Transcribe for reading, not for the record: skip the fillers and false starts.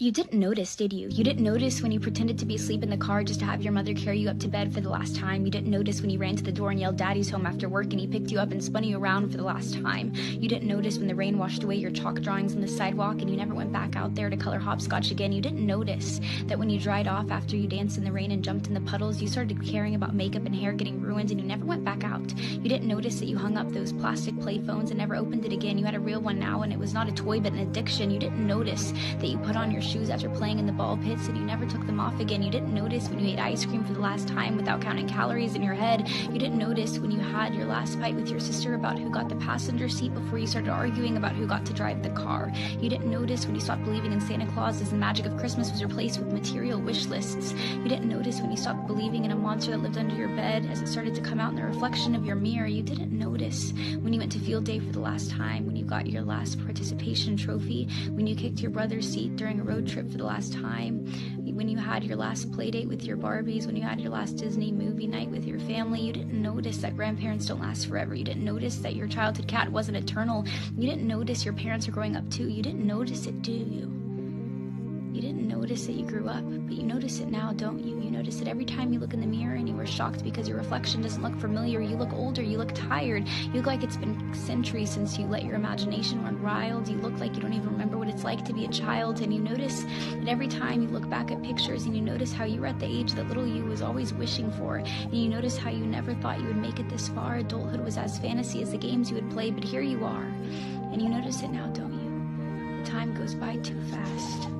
You didn't notice, did you? You didn't notice when you pretended to be asleep in the car just to have your mother carry you up to bed for the last time. You didn't notice when you ran to the door and yelled "Daddy's home" after work and he picked you up and spun you around for the last time. You didn't notice when the rain washed away your chalk drawings on the sidewalk and you never went back out there to color hopscotch again. You didn't notice that when you dried off after you danced in the rain and jumped in the puddles, you started caring about makeup and hair getting ruined and you never went back out. You didn't notice that you hung up those plastic play phones and never opened it again. You had a real one now and it was not a toy but an addiction. You didn't notice that you put on your shoes after playing in the ball pits and you never took them off again. You didn't notice when you ate ice cream for the last time without counting calories in your head. You didn't notice when you had your last fight with your sister about who got the passenger seat before you started arguing about who got to drive the car. You didn't notice when you stopped believing in Santa Claus as the magic of Christmas was replaced with material wish lists. You didn't notice when you stopped believing in a monster that lived under your bed as it started to come out in the reflection of your mirror. You didn't notice when you went to field day for the last time, when you got your last participation trophy, when you kicked your brother's seat during a road trip for the last time, when you had your last play date with your Barbies, when you had your last Disney movie night with your family. You didn't notice that grandparents don't last forever. You didn't notice that your childhood cat wasn't eternal. You didn't notice your parents are growing up too. You didn't notice it, do you? You didn't notice that you grew up, but you notice it now, don't you? You notice it every time you look in the mirror and you were shocked because your reflection doesn't look familiar. You look older, you look tired, you look like it's been centuries since you let your imagination run wild. You look like you don't even remember what it's like to be a child, and you notice that every time you look back at pictures and you notice how you were at the age that little you was always wishing for, and you notice how you never thought you would make it this far. Adulthood was as fantasy as the games you would play, but here you are, and you notice it now, don't you? The time goes by too fast.